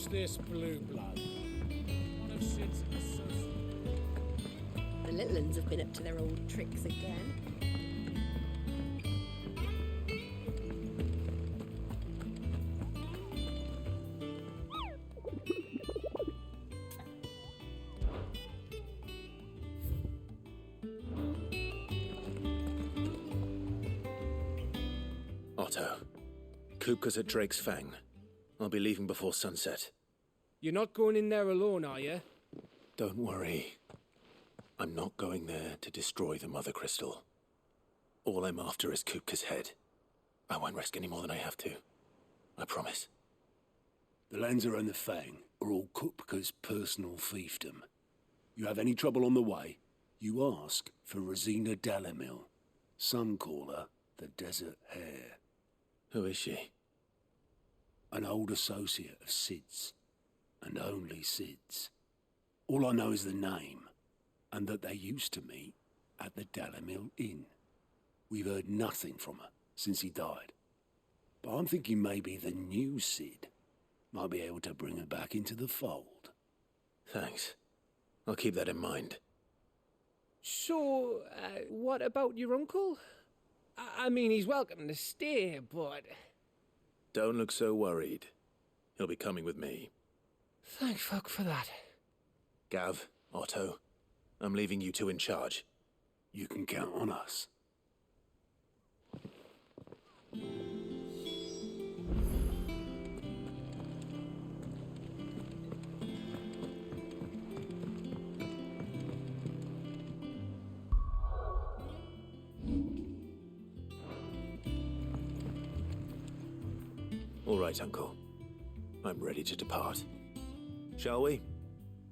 Who's this blue blood? One of Sid's associates. The little uns have been up to their old tricks again. Otto, Kupka's at Drake's Fang. I'll be leaving before sunset. You're not going in there alone, are you? Don't worry. I'm not going there to destroy the Mother Crystal. All I'm after is Kupka's head. I won't risk any more than I have to. I promise. The Lanza and the Fang are all Kupka's personal fiefdom. You have any trouble on the way, you ask for Rosina Dalamil. Some call her the Desert Hare. Who is she? An old associate of Sid's, and only Sid's. All I know is the name, and that they used to meet at the Dalamil Inn. We've heard nothing from her since he died. But I'm thinking maybe the new Sid might be able to bring her back into the fold. Thanks. I'll keep that in mind. So, what about your uncle? I mean, he's welcome to stay, but... Don't look so worried. He'll be coming with me. Thank fuck for that. Gav, Otto, I'm leaving you two in charge. You can count on us. All right, Uncle. I'm ready to depart. Shall we?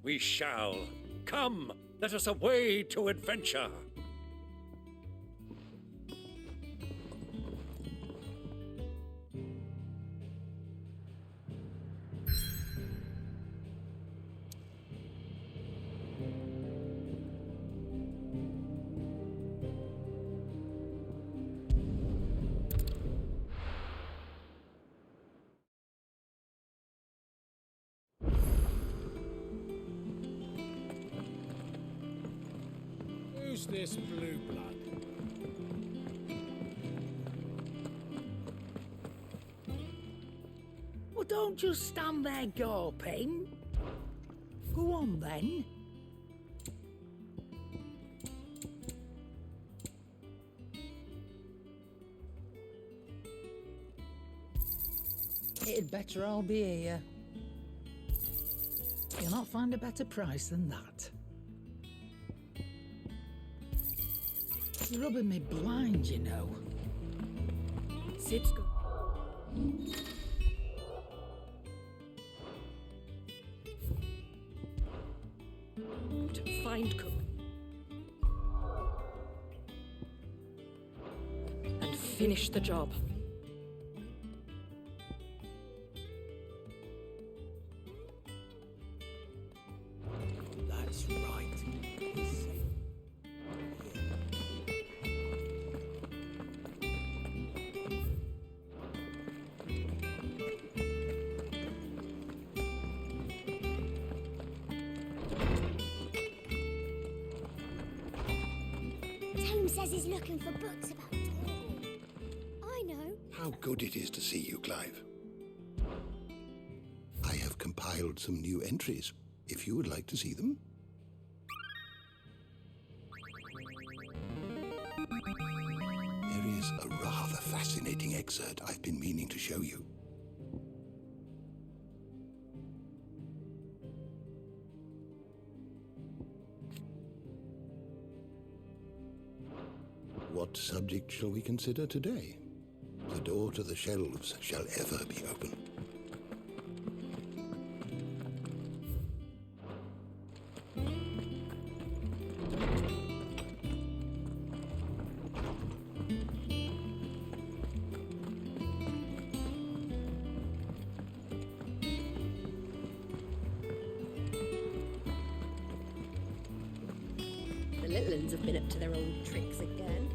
We shall. Come, let us away to adventure. Who's this blue blood? Well, don't just stand there gawping. Go on, then. It'd better all be here. You'll not find a better price than that. You're rubbing me blind, you know. Sid's gone. To find Cook. And finish the job. That's right. Tom says he's looking for books about Tall. I know. How good it is to see you, Clive. I have compiled some new entries, if you would like to see them. There is a rather fascinating excerpt I've been meaning to show you. What subject shall we consider today? The door to the shelves shall ever be open. The little uns have been up to their old tricks again.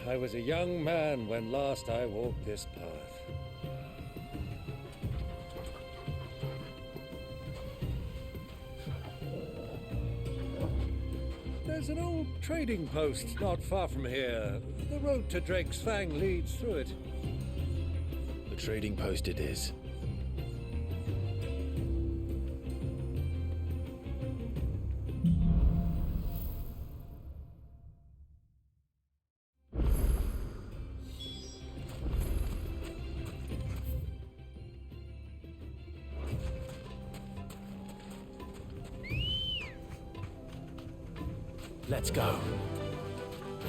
I was a young man when last I walked this path. There's an old trading post not far from here. The road to Drake's Fang leads through it. The trading post it is. Let's go.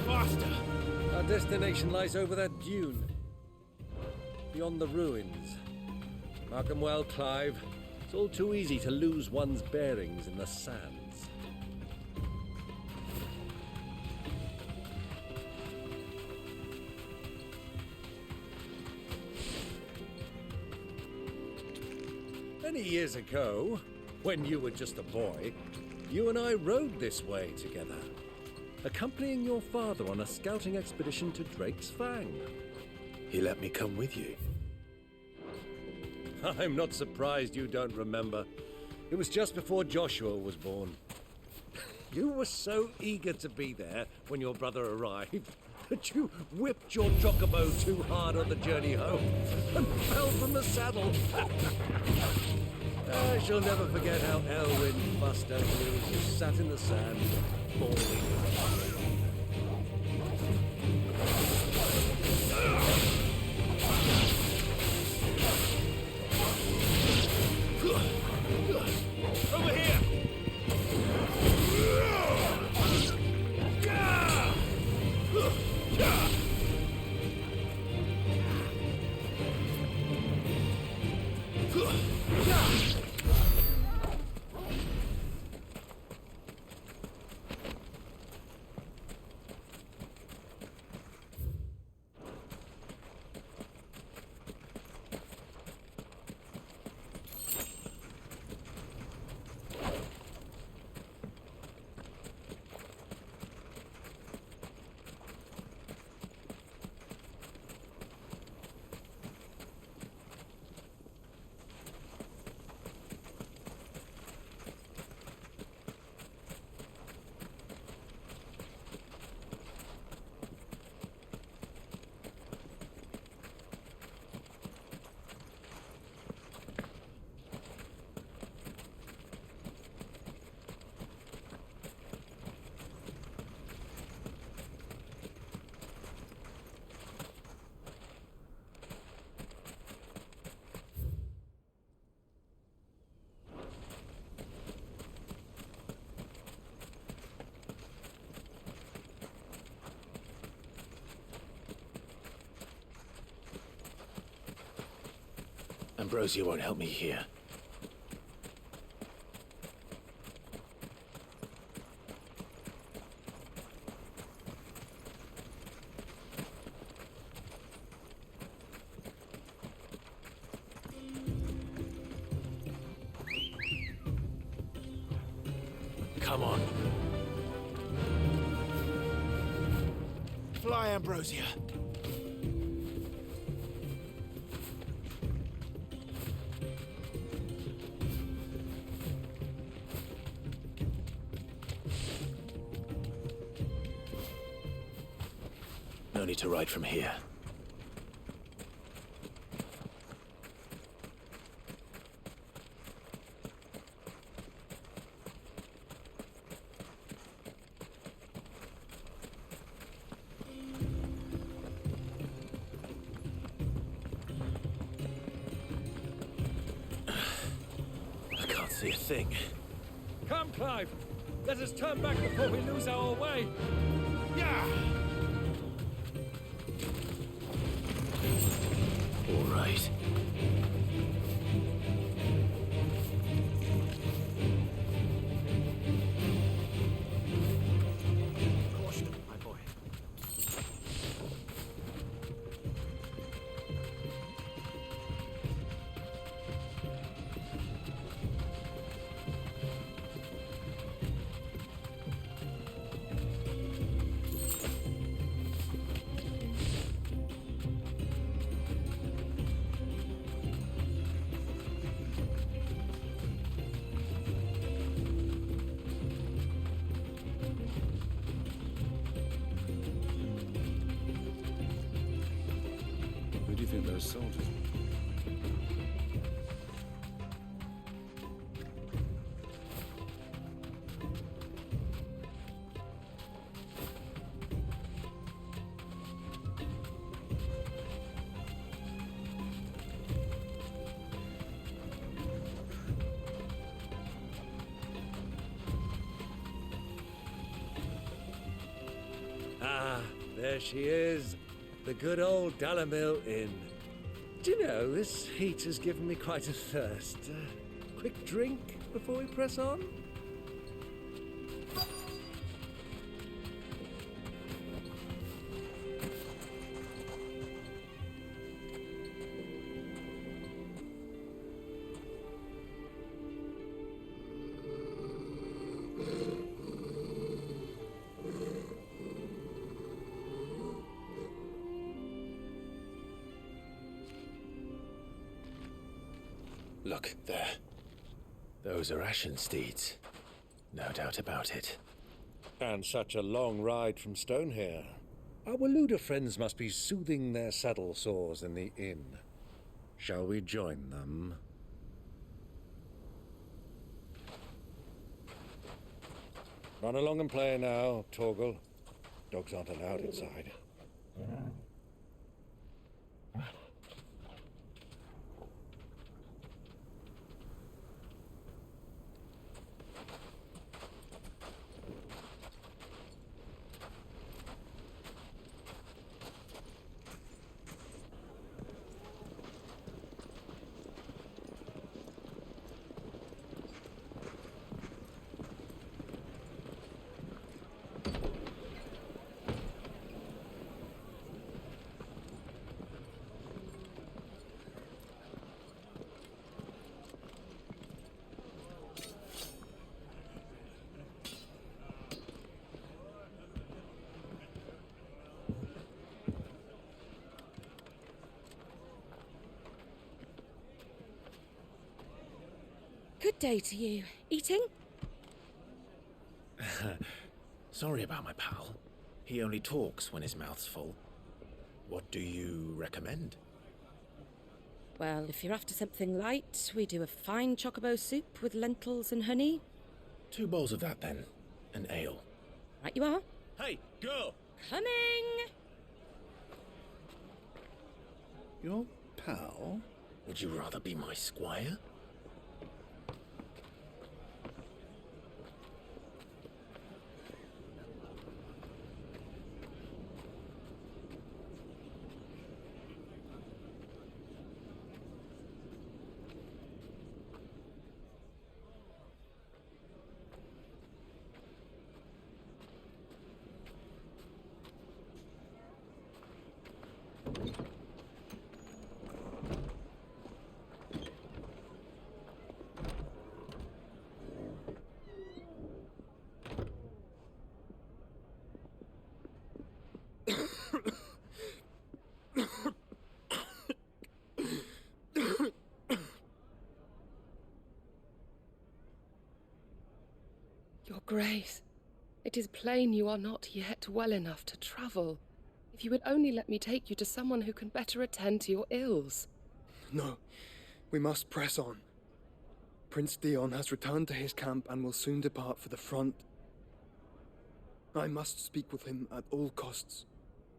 Faster! Our destination lies over that dune. Beyond the ruins. Mark 'em well, Clive. It's all too easy to lose one's bearings in the sands. Many years ago, when you were just a boy, you and I rode this way together, accompanying your father on a scouting expedition to Drake's Fang. He let me come with you. I'm not surprised you don't remember. It was just before Joshua was born. You were so eager to be there when your brother arrived that you whipped your chocobo too hard on the journey home and fell from the saddle. I shall never forget how Elwyn fussed over you as you sat in the sand, bawling. Over here! Ambrosia won't help me here. Come on. Fly, Ambrosia. No need to ride from here. see a thing. Come, Clive! Let us turn back before we lose our way! Yeah! All right. Caution, my boy. Who do you think those soldiers were? Ah, there she is. The good old Dalamil Inn. Do you know, this heat has given me quite a thirst. Quick drink before we press on? Look, there. Those are Ashen steeds. No doubt about it. And such a long ride from Stonehere. Our Waluda friends must be soothing their saddle sores in the inn. Shall we join them? Run along and play now, Torgal. Dogs aren't allowed inside. Good day to you. Eating? Sorry about my pal. He only talks when his mouth's full. What do you recommend? Well, if you're after something light, we do a fine chocobo soup with lentils and honey. 2 bowls of that, then. An ale. Right you are. Hey, girl! Coming! Your pal? Would you rather be my squire? Your Grace, it is plain you are not yet well enough to travel. If you would only let me take you to someone who can better attend to your ills. No, we must press on. Prince Dion has returned to his camp and will soon depart for the front. I must speak with him at all costs.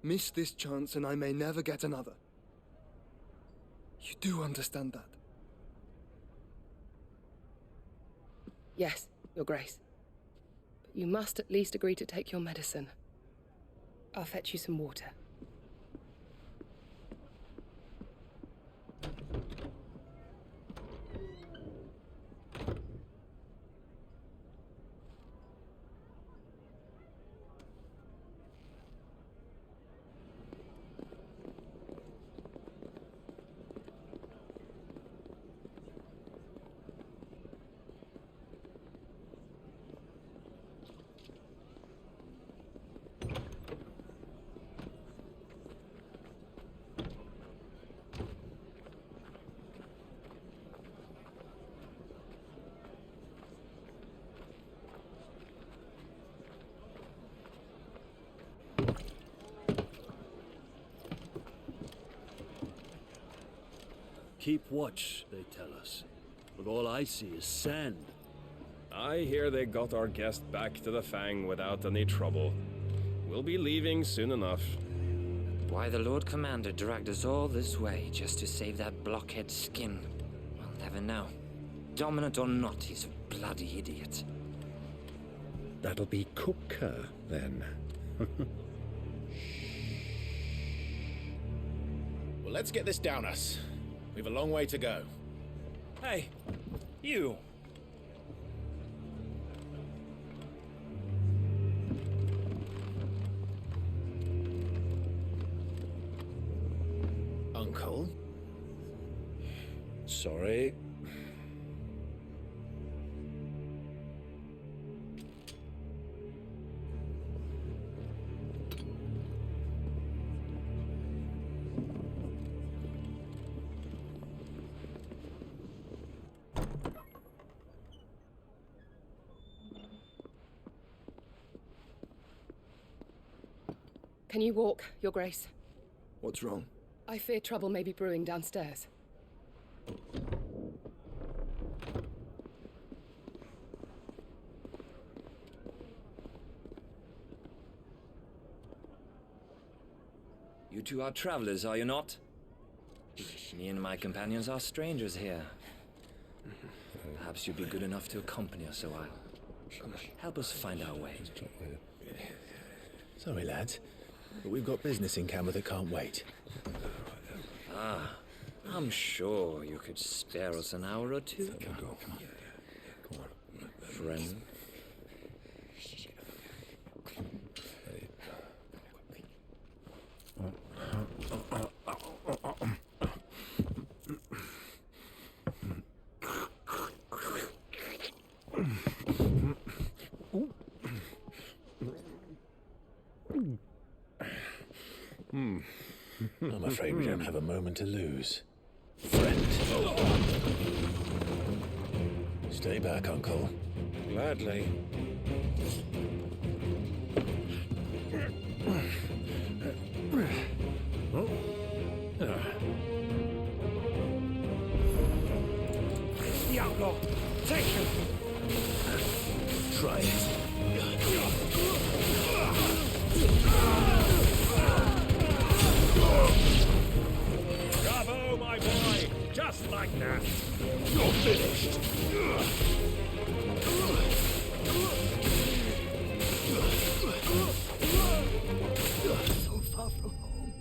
Miss this chance and I may never get another. You do understand that? Yes, Your Grace. But you must at least agree to take your medicine. I'll fetch you some water. Keep watch, they tell us. But all I see is sand. I hear they got our guest back to the Fang without any trouble. We'll be leaving soon enough. Why the Lord Commander dragged us all this way just to save that blockhead skin, we'll never know. Dominant or not, he's a bloody idiot. That'll be Cooker, then. Well, let's get this down us. We've a long way to go. Hey, you! Uncle? Sorry. Can you walk, Your Grace? What's wrong? I fear trouble may be brewing downstairs. You two are travelers, are you not? Me and my companions are strangers here. Perhaps you'd be good enough to accompany us a while. Help us find our way. Sorry, lads, but we've got business in camera that can't wait. Ah, I'm sure you could spare us an hour or two. Come on. Friend. I'm afraid we don't have a moment to lose. Friend. Stay back, Uncle. Gladly. The outlaw! Take him! Try it. Bravo, my boy! Just like that! You're finished! So far from home.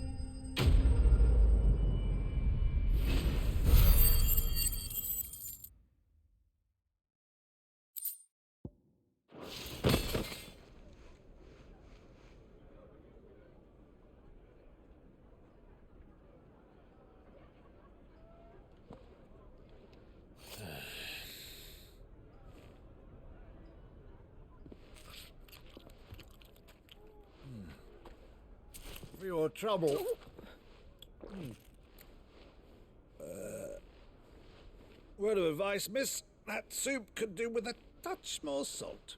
For your trouble. Word of advice, miss. That soup could do with a touch more salt.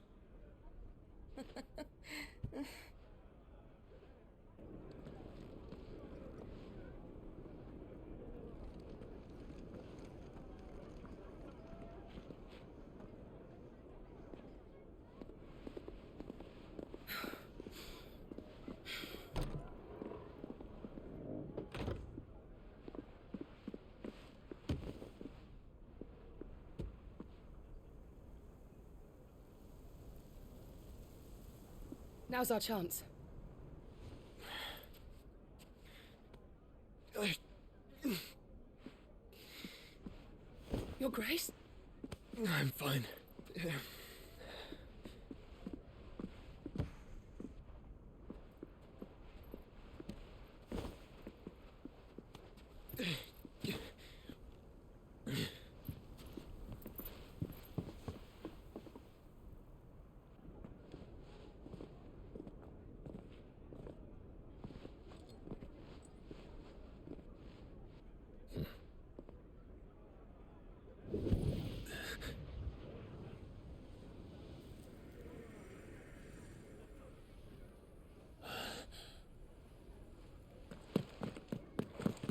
Now's our chance. Your Grace? I'm fine. Yeah.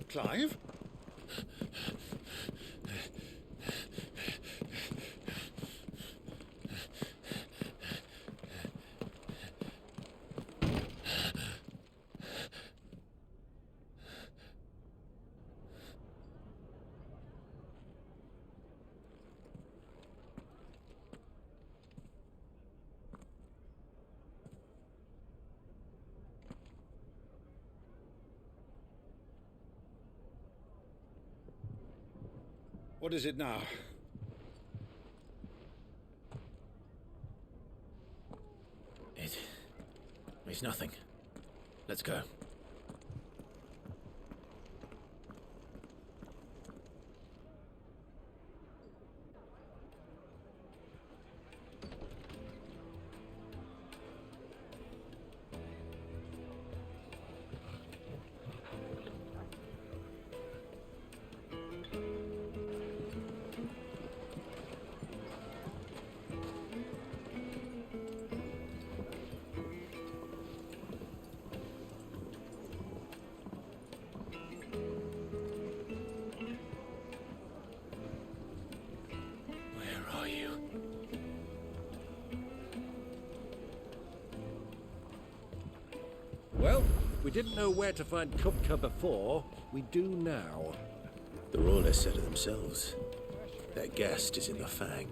Clive? What is it now? It's nothing. Let's go. Well, we didn't know where to find Kupka before. We do now. The Royalists said it themselves. Their guest is in the Fang.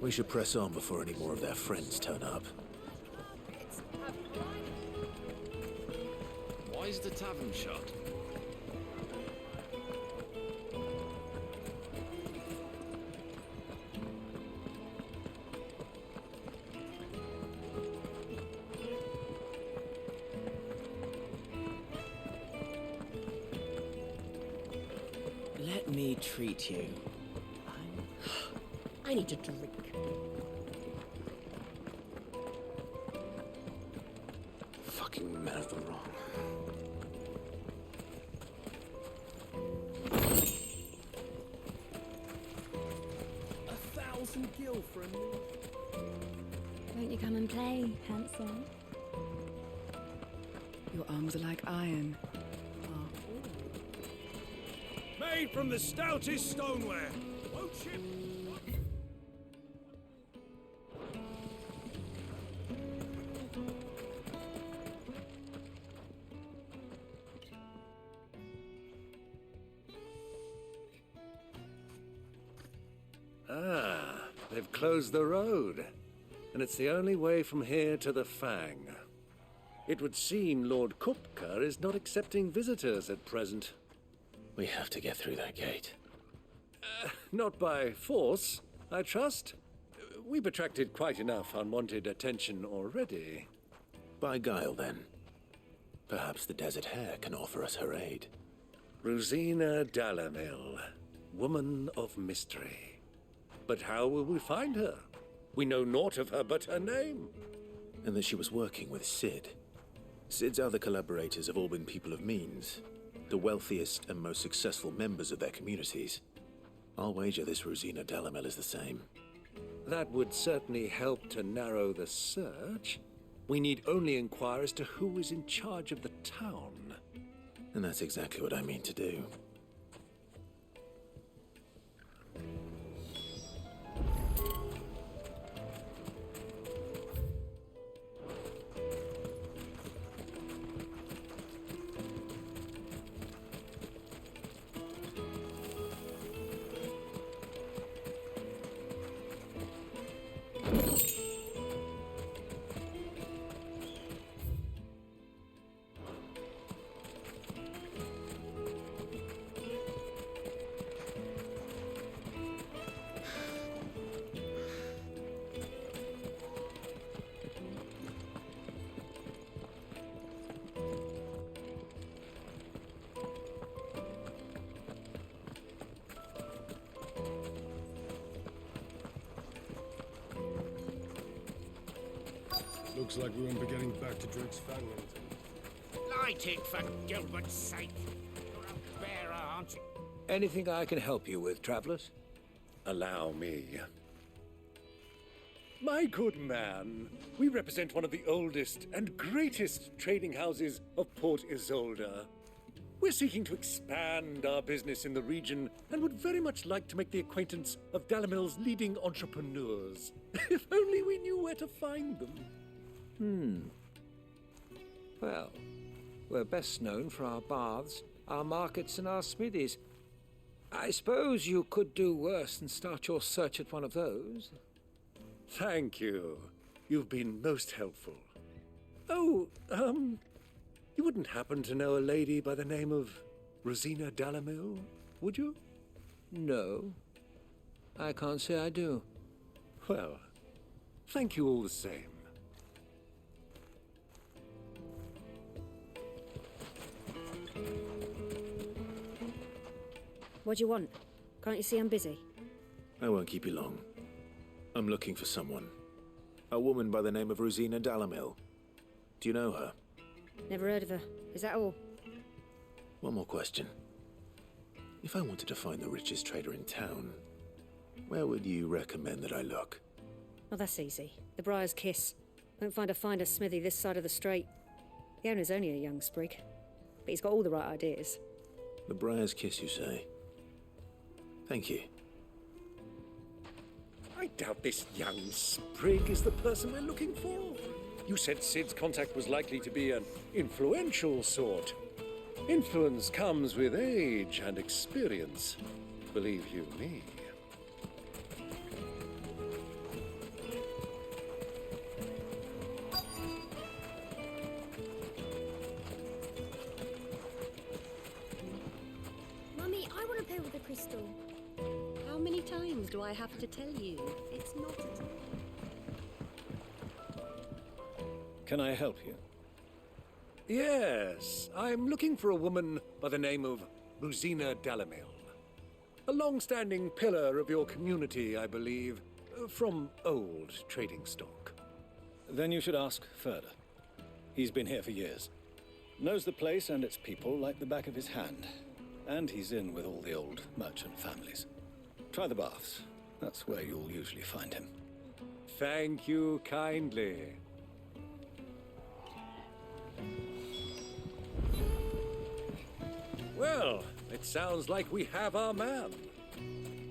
We should press on before any more of their friends turn up. Why is the tavern shut? Let me treat you. I need a drink. Fucking men of the wrong. $1,000 for a meal. Won't you come and play, handsome? Your arms are like iron. Made from the stoutest stoneware. Won't ship. Ah, they've closed the road. And it's the only way from here to the Fang. It would seem Lord Kupka is not accepting visitors at present. We have to get through that gate. Not by force, I trust. We've attracted quite enough unwanted attention already. By guile, then. Perhaps the Desert Hare can offer us her aid. Rosina Dalamil, woman of mystery. But how will we find her? We know naught of her but her name. And that she was working with Sid. Sid's other collaborators have all been people of means. The wealthiest and most successful members of their communities. I'll wager this Rosina Dalamel is the same. That would certainly help to narrow the search. We need only inquire as to who is in charge of the town. And that's exactly what I mean to do. Looks like we won't be getting back to Drake's Fangland. Light it, for Gilbert's sake. You're a bearer, aren't you? Anything I can help you with, travelers? Allow me. My good man, we represent one of the oldest and greatest trading houses of Port Isolde. We're seeking to expand our business in the region and would very much like to make the acquaintance of Dalamil's leading entrepreneurs. If only we knew where to find them. Well, we're best known for our baths, our markets, and our smithies. I suppose you could do worse than start your search at one of those. Thank you. You've been most helpful. Oh, you wouldn't happen to know a lady by the name of Rosina Dalamil, would you? No, I can't say I do. Well, thank you all the same. What do you want? Can't you see I'm busy? I won't keep you long. I'm looking for someone. A woman by the name of Rosina Dalamil. Do you know her? Never heard of her. Is that all? One more question. If I wanted to find the richest trader in town, where would you recommend that I look? Oh, that's easy. The Briar's Kiss. Won't find a finer smithy this side of the strait. The owner's only a young sprig, but he's got all the right ideas. The Briar's Kiss, you say? Thank you. I doubt this young sprig is the person we're looking for. You said Sid's contact was likely to be an influential sort. Influence comes with age and experience, believe you me. Mummy, I want to play with the crystal. How many times do I have to tell you? It's not a toy. Can I help you? Yes, I'm looking for a woman by the name of Rosina Dalamil. A long-standing pillar of your community, I believe, from old trading stock. Then you should ask Furder. He's been here for years. Knows the place and its people like the back of his hand. And he's in with all the old merchant families. Try the baths. That's where you'll usually find him. Thank you kindly. Well, it sounds like we have our man.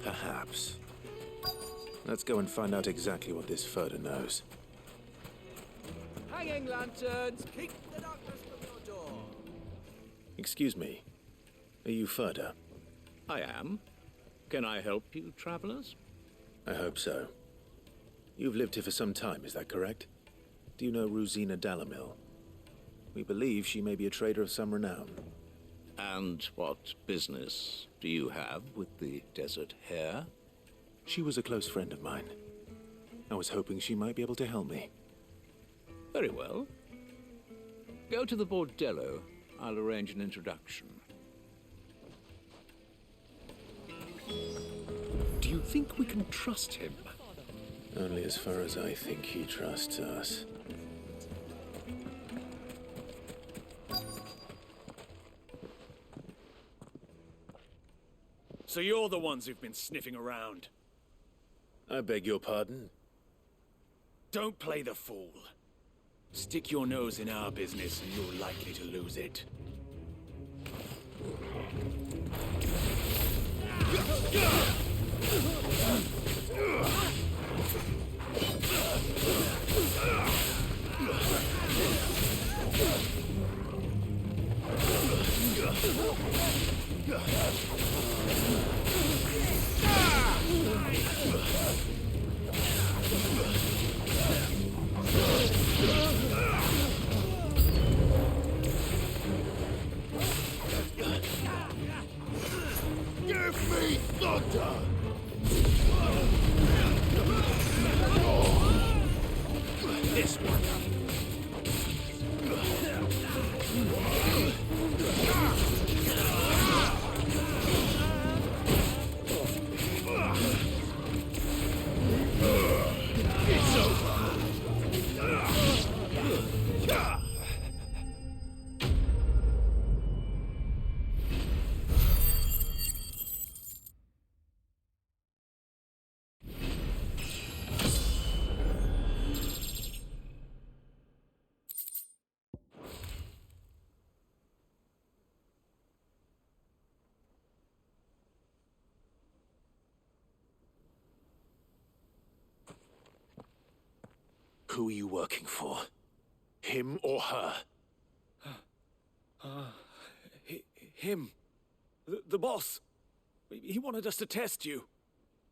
Perhaps. Let's go and find out exactly what this Furder knows. Hanging lanterns! Keep the darkness from your door! Excuse me. Are you Furder? I am. Can I help you, travelers? I hope so. You've lived here for some time, is that correct? Do you know Rosina Dalamil? We believe she may be a trader of some renown. And what business do you have with the desert hare? She was a close friend of mine. I was hoping she might be able to help me. Very well. Go to the bordello. I'll arrange an introduction. Do you think we can trust him? Only as far as I think he trusts us. So you're the ones who've been sniffing around. I beg your pardon? Don't play the fool. Stick your nose in our business and you're likely to lose it. Give me thunder! This one. It's over! Who are you working for? Him or her? Him. The boss. He wanted us to test you.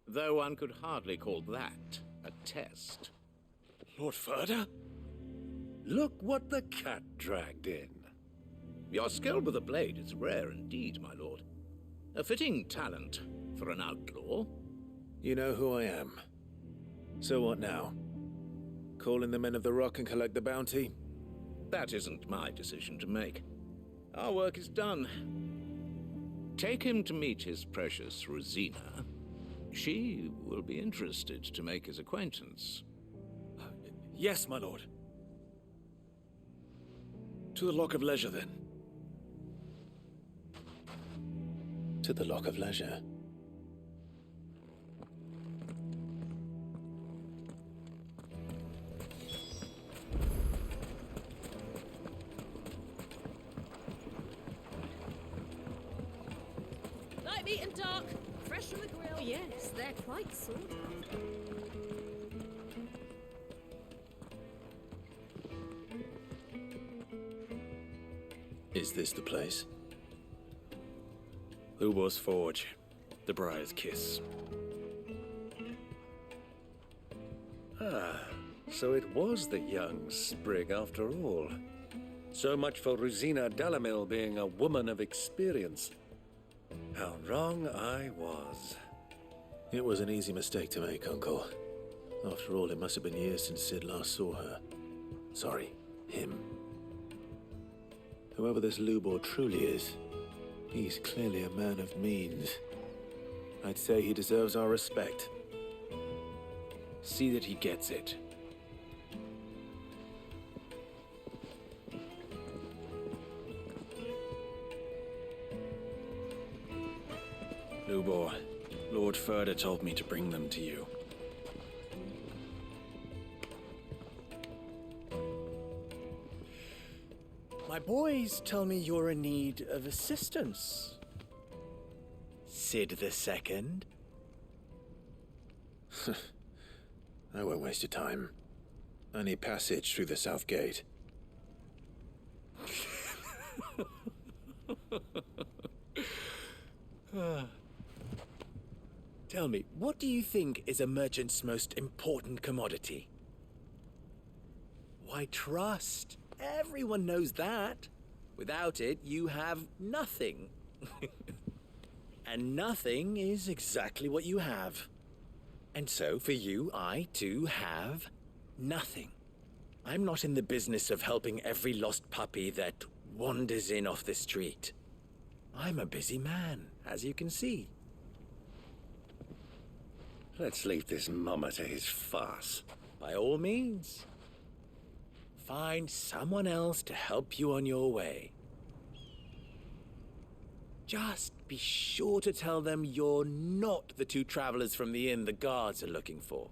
Though one could hardly call that a test. Lord Ferda? Look what the cat dragged in. Your skill with a blade is rare indeed, my lord. A fitting talent for an outlaw. You know who I am. So what now? Call in the Men of the Rock and collect the bounty? That isn't my decision to make. Our work is done. Take him to meet his precious Rosina. She will be interested to make his acquaintance. Yes, my lord. To the Lock of Leisure, then. To the Lock of Leisure. Light meat and dark, fresh from the grill. Oh, yes, they're quite sought after. Is this the place? Lubor's Forge. The Briar's Kiss. Ah, so it was the young sprig after all. So much for Rosina Delamil being a woman of experience. How wrong I was. It was an easy mistake to make, Uncle. After all, it must have been years since Sid last saw her. Sorry, him. Whoever this Lubor truly is, he's clearly a man of means. I'd say he deserves our respect. See that he gets it. Lubor, Lord Ferda told me to bring them to you. My boys tell me you're in need of assistance. Sid the Second. I won't waste your time. I need passage through the south gate. Tell me, what do you think is a merchant's most important commodity? Why, trust. Everyone knows that. Without it, you have nothing. And nothing is exactly what you have. And so, for you, I, too, have nothing. I'm not in the business of helping every lost puppy that wanders in off the street. I'm a busy man, as you can see. Let's leave this mummer to his farce. By all means. Find someone else to help you on your way. Just be sure to tell them you're not the two travelers from the inn the guards are looking for.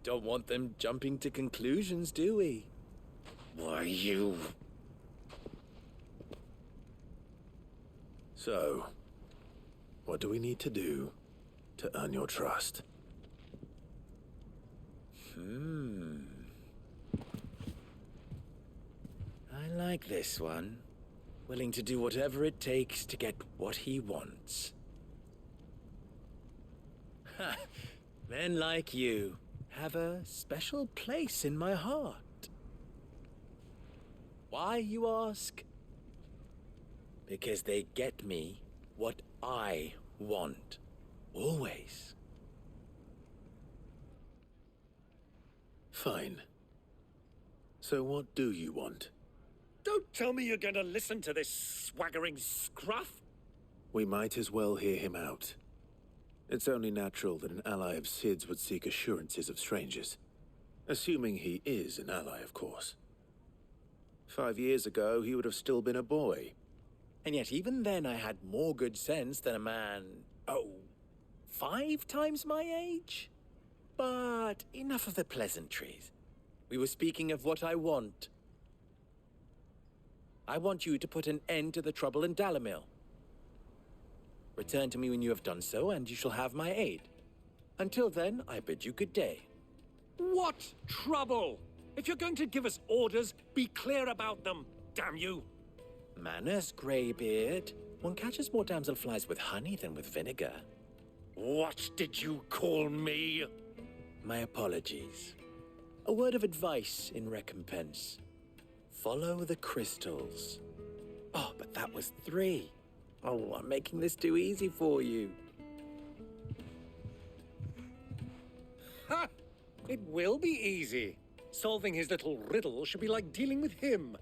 Don't want them jumping to conclusions, do we? Why, you... So, what do we need to do to earn your trust? I like this one. Willing to do whatever it takes to get what he wants. Ha! Men like you have a special place in my heart. Why, you ask? Because they get me what I want. Always. Fine. So what do you want? Don't tell me you're going to listen to this swaggering scruff. We might as well hear him out. It's only natural that an ally of Sid's would seek assurances of strangers. Assuming he is an ally, of course. 5 years ago, he would have still been a boy. And yet even then I had more good sense than a man, 5 times my age? But enough of the pleasantries. We were speaking of what I want. I want you to put an end to the trouble in Dalamil. Return to me when you have done so, and you shall have my aid. Until then, I bid you good day. What trouble? If you're going to give us orders, be clear about them, damn you! Manners, Greybeard. One catches more damselflies with honey than with vinegar. What did you call me? My apologies. A word of advice in recompense. Follow the crystals. Oh, but that was 3. Oh, I'm making this too easy for you. Ha! It will be easy. Solving his little riddle should be like dealing with him.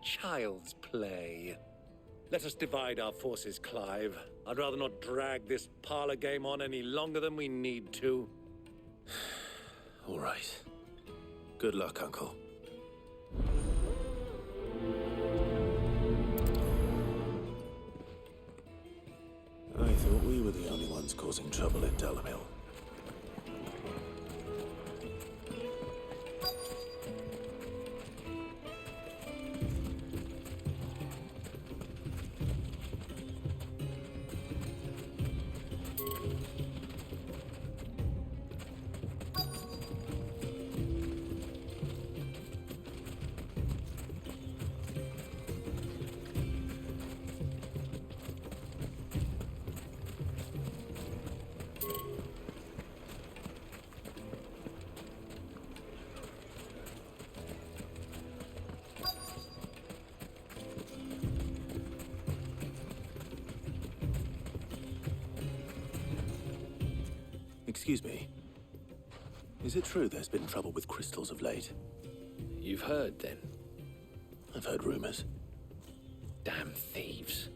Child's play. Let us divide our forces, Clive. I'd rather not drag this parlor game on any longer than we need to. All right. Good luck, Uncle. I thought we were the only ones causing trouble in Delamil. Excuse me. Is it true there's been trouble with crystals of late? You've heard, then? I've heard rumors. Damn thieves.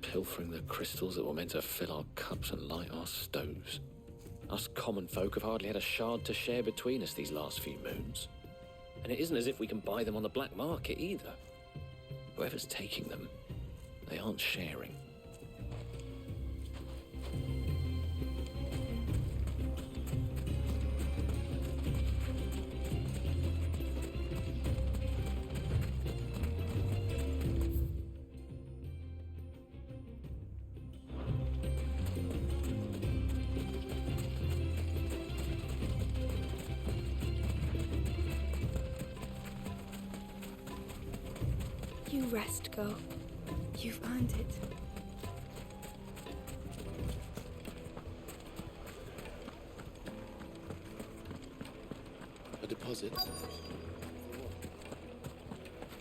Pilfering the crystals that were meant to fill our cups and light our stoves. Us common folk have hardly had a shard to share between us these last few moons. And it isn't as if we can buy them on the black market either. Whoever's taking them, they aren't sharing. You rest, girl. You've earned it. A deposit?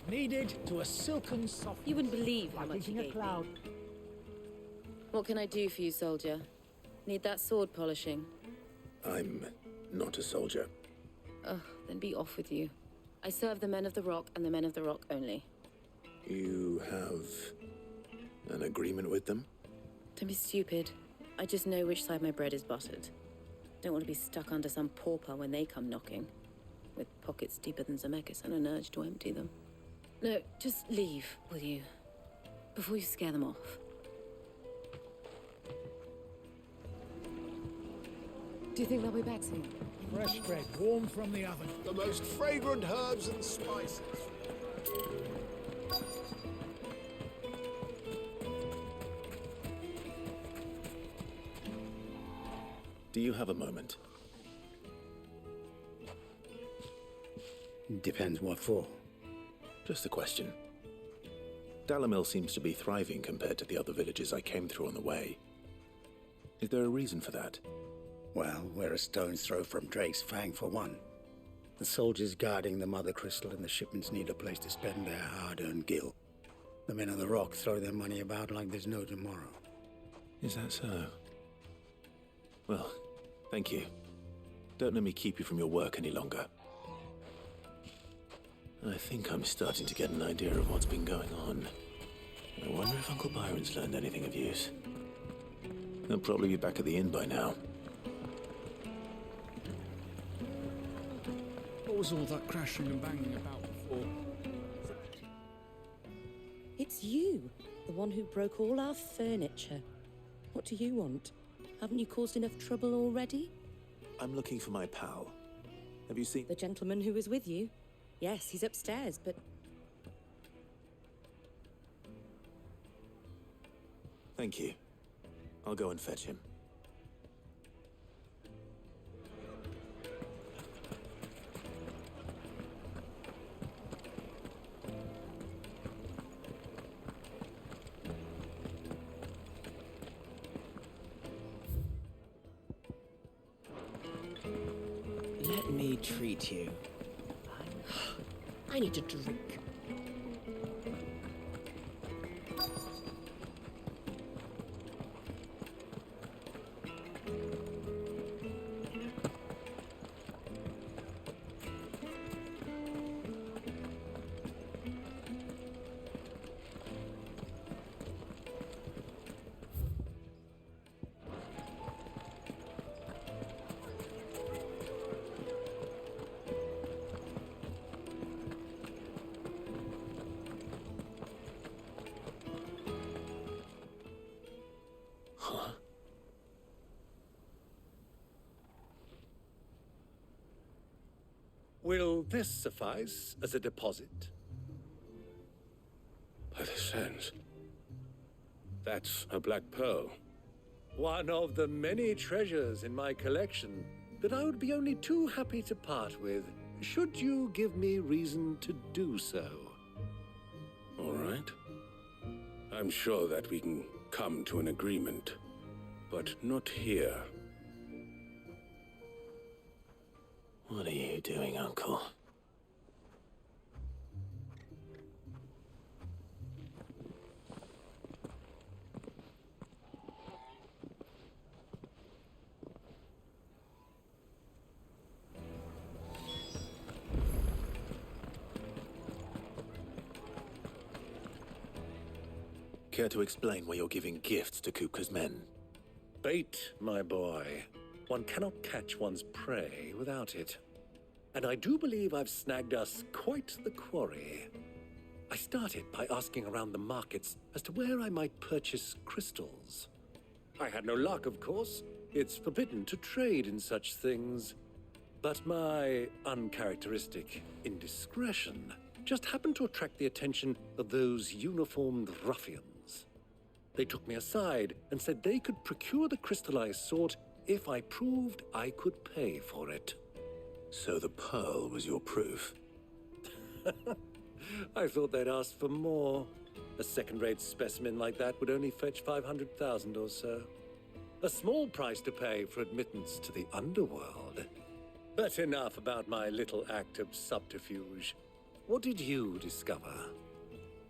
Needed to a silken soft. You wouldn't believe how much he a gave cloud. me. What can I do for you, soldier? Need that sword polishing? I'm not a soldier. Ugh, then be off with you. I serve the men of the Rock and the men of the Rock only. You have an agreement with them? Don't be stupid. I just know which side my bread is buttered. Don't want to be stuck under some pauper when they come knocking, with pockets deeper than Zemeckis and an urge to empty them. No, just leave, will you? Before you scare them off. Do you think they'll be back soon? Fresh bread, warm from the oven. The most fragrant herbs and spices. Do you have a moment? Depends what for. Just a question. Dalamil seems to be thriving compared to the other villages I came through on the way. Is there a reason for that? Well, we're a stone's throw from Drake's Fang for one. The soldiers guarding the Mother Crystal and the shipments need a place to spend their hard-earned gil. The men of the Rock throw their money about like there's no tomorrow. Is that so? Well, thank you. Don't let me keep you from your work any longer. I think I'm starting to get an idea of what's been going on. I wonder if Uncle Byron's learned anything of use. He'll probably be back at the inn by now. What was all that crashing and banging about before? It's you, the one who broke all our furniture. What do you want? Haven't you caused enough trouble already? I'm looking for my pal. Have you seen... The gentleman who was with you? Yes, he's upstairs, but... Thank you. I'll go and fetch him. Let me treat you. I need a drink. Will this suffice as a deposit? By the sands. That's a black pearl. One of the many treasures in my collection that I would be only too happy to part with, should you give me reason to do so. All right. I'm sure that we can come to an agreement, but not here. What are you doing, Uncle? Care to explain why you're giving gifts to Kupka's men? Bait, my boy. One cannot catch one's prey without it. And I do believe I've snagged us quite the quarry. I started by asking around the markets as to where I might purchase crystals. I had no luck, of course. It's forbidden to trade in such things. But my uncharacteristic indiscretion just happened to attract the attention of those uniformed ruffians. They took me aside and said they could procure the crystal I sought if I proved I could pay for it. So the pearl was your proof? I thought they'd ask for more. A second-rate specimen like that would only fetch 500,000 or so. A small price to pay for admittance to the underworld. But enough about my little act of subterfuge. What did you discover?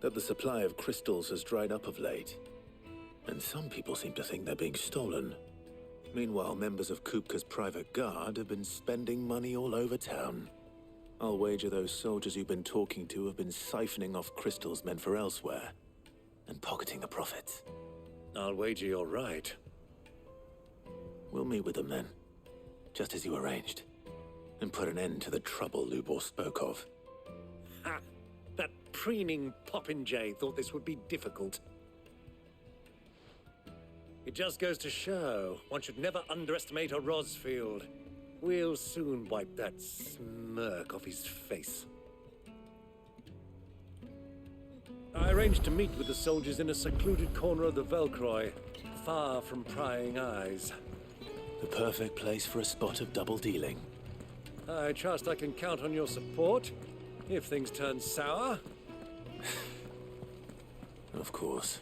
That the supply of crystals has dried up of late. And some people seem to think they're being stolen. Meanwhile, members of Kupka's private guard have been spending money all over town. I'll wager those soldiers you've been talking to have been siphoning off crystals meant for elsewhere, and pocketing the profits. I'll wager you're right. We'll meet with them then, just as you arranged, and put an end to the trouble Lubor spoke of. Ha! That preening popinjay thought this would be difficult. It just goes to show one should never underestimate a Rosfield. We'll soon wipe that smirk off his face. I arranged to meet with the soldiers in a secluded corner of the Velcroy, far from prying eyes. The perfect place for a spot of double dealing. I trust I can count on your support if things turn sour. Of course.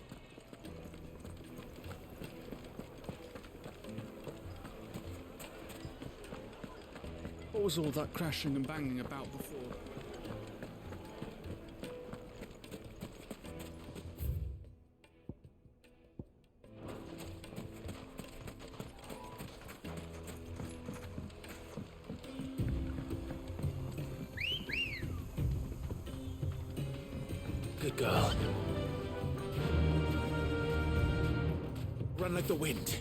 What was all that crashing and banging about before? Good girl. Run like the wind.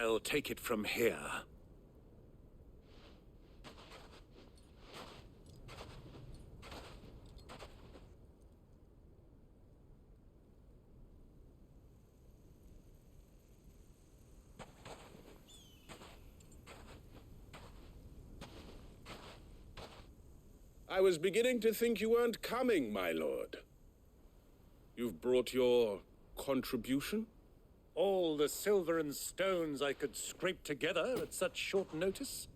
I'll take it from here. I was beginning to think you weren't coming, my lord. You've brought your contribution? All the silver and stones I could scrape together at such short notice?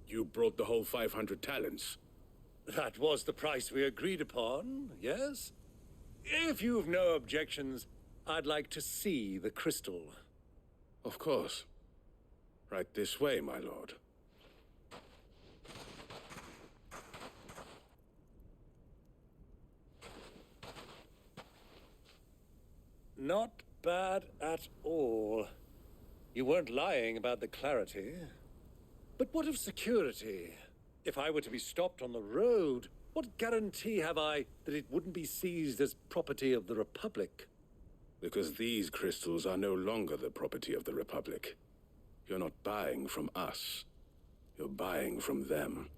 You brought the whole 500 talents. That was the price we agreed upon, yes? If you've no objections, I'd like to see the crystal. Of course. Right this way, my lord. Not bad at all. You weren't lying about the clarity. But what of security? If I were to be stopped on the road, what guarantee have I that it wouldn't be seized as property of the Republic? Because these crystals are no longer the property of the Republic. You're not buying from us. You're buying from them.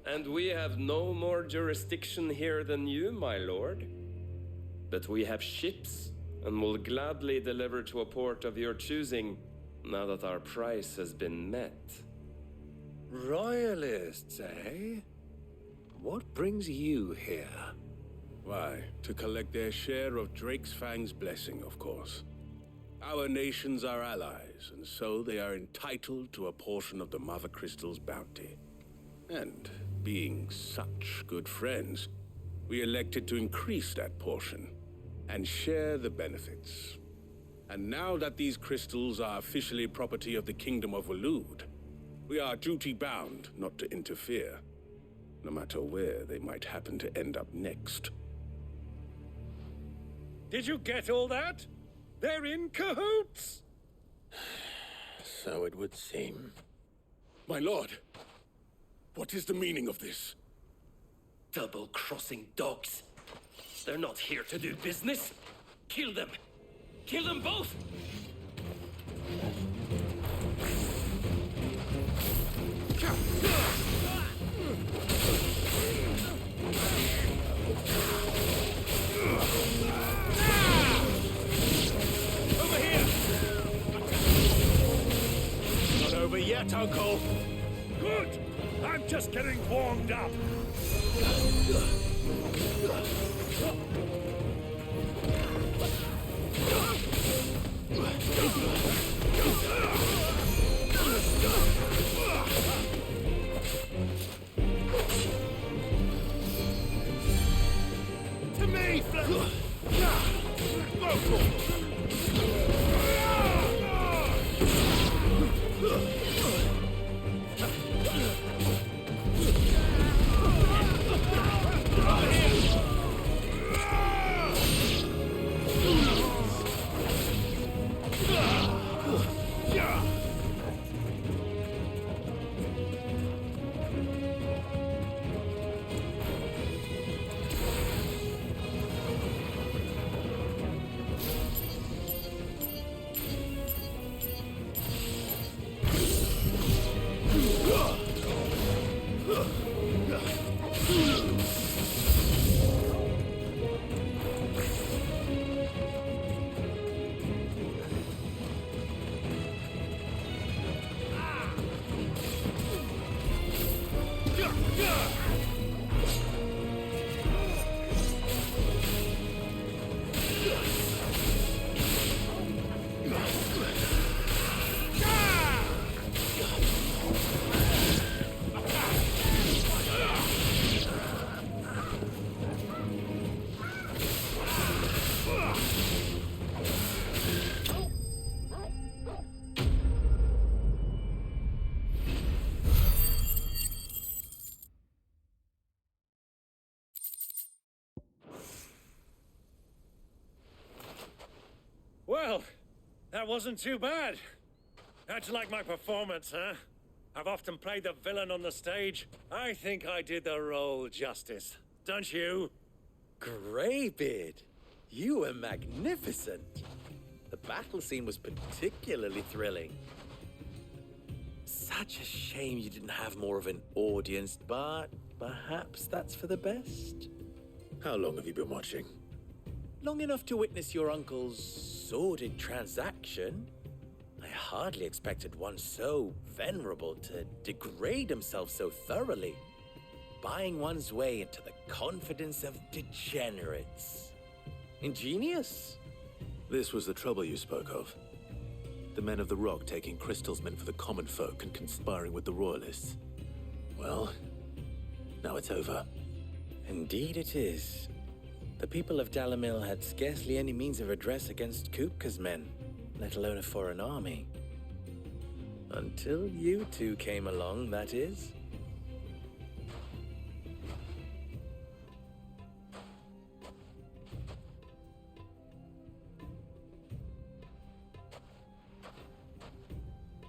And we have no more jurisdiction here than you, my lord. But we have ships, and will gladly deliver to a port of your choosing, now that our price has been met. Royalists, eh? What brings you here? Why, to collect their share of Drake's Fang's blessing, of course. Our nations are allies, and so they are entitled to a portion of the Mother Crystal's bounty. And being such good friends, we elected to increase that portion and share the benefits. And now that these crystals are officially property of the Kingdom of Waloed, we are duty-bound not to interfere, no matter where they might happen to end up next. Did you get all that? They're in cahoots! So it would seem. My lord, what is the meaning of this? Double-crossing dogs. They're not here to do business. Kill them. Kill them both! Over here! Not over yet, Uncle. Good! I'm just getting warmed up. To me, Well, that wasn't too bad. How'd you like my performance, huh? I've often played the villain on the stage. I think I did the role justice. Don't you? Greybeard, you were magnificent. The battle scene was particularly thrilling. Such a shame you didn't have more of an audience, but perhaps that's for the best. How long have you been watching? Long enough to witness your uncle's sordid transaction. I hardly expected one so venerable to degrade himself so thoroughly, buying one's way into the confidence of degenerates. Ingenious. This was the trouble you spoke of. The men of the Rock taking crystals meant for the common folk and conspiring with the Royalists. Well, now it's over. Indeed it is. The people of Dalamil had scarcely any means of redress against Kupka's men, let alone a foreign army. Until you two came along, that is.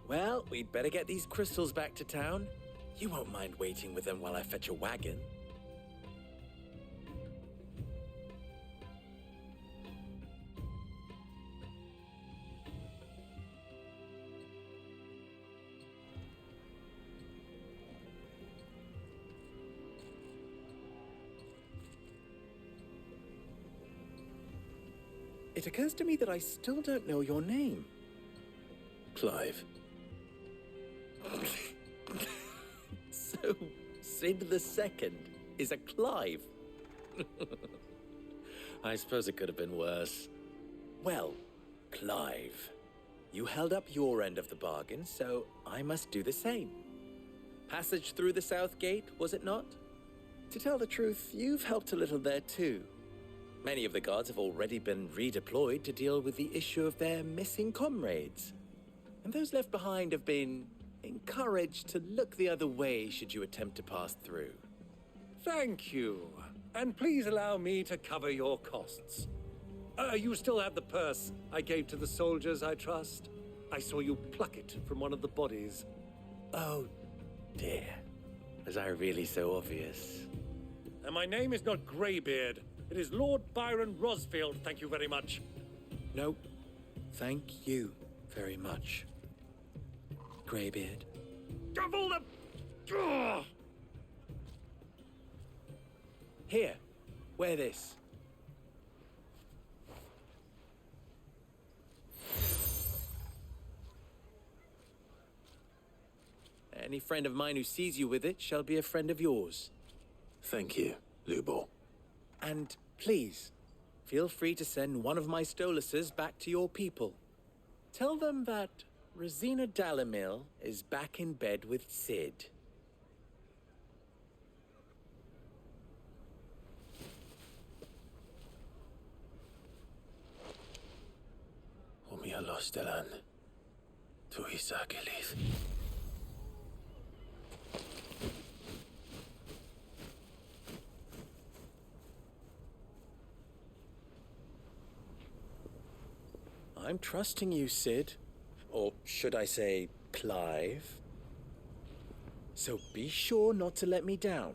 Well, we'd better get these crystals back to town. You won't mind waiting with them while I fetch a wagon. It occurs to me that I still don't know your name. Clive. So, Sid the Second is a Clive. I suppose it could have been worse. Well, Clive, you held up your end of the bargain, so I must do the same. Passage through the South Gate, was it not? To tell the truth, you've helped a little there too. Many of the guards have already been redeployed to deal with the issue of their missing comrades. And those left behind have been encouraged to look the other way should you attempt to pass through. Thank you. And please allow me to cover your costs. You still have the purse I gave to the soldiers, I trust? I saw you pluck it from one of the bodies. Oh, dear. Was I really so obvious? And my name is not Greybeard. It is Lord Byron Rosfield, thank you very much. No, thank you very much, Greybeard. Double the... Ugh! Here, wear this. Any friend of mine who sees you with it shall be a friend of yours. Thank you, Lubor. And please, feel free to send one of my Stoluses back to your people. Tell them that Rosina Dalamil is back in bed with Sid. Omia Lostelan. Tu Isakelis. I'm trusting you, Sid. Or should I say, Clive? So be sure not to let me down.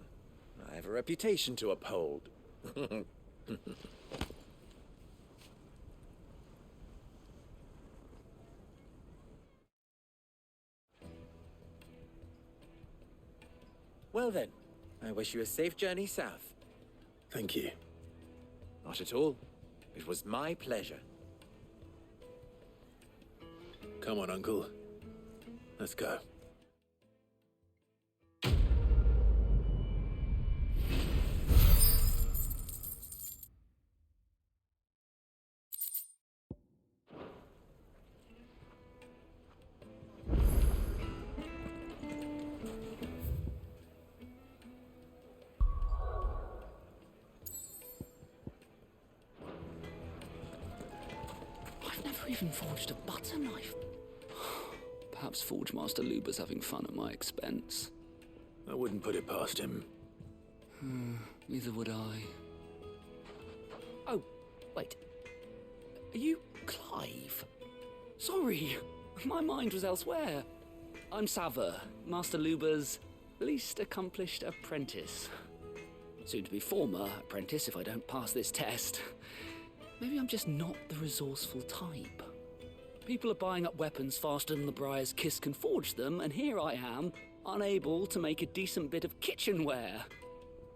I have a reputation to uphold. Well then, I wish you a safe journey south. Thank you. Not at all. It was my pleasure. Come on, Uncle. Let's go. I've never even forged a butter knife. Perhaps Forge Master Luber's having fun at my expense. I wouldn't put it past him. Neither would I. Oh, wait. Are you Clive? Sorry, my mind was elsewhere. I'm Saver, Master Luber's least accomplished apprentice. Soon to be former apprentice if I don't pass this test. Maybe I'm just not the resourceful type. People are buying up weapons faster than the Briar's Kiss can forge them, and here I am, unable to make a decent bit of kitchenware.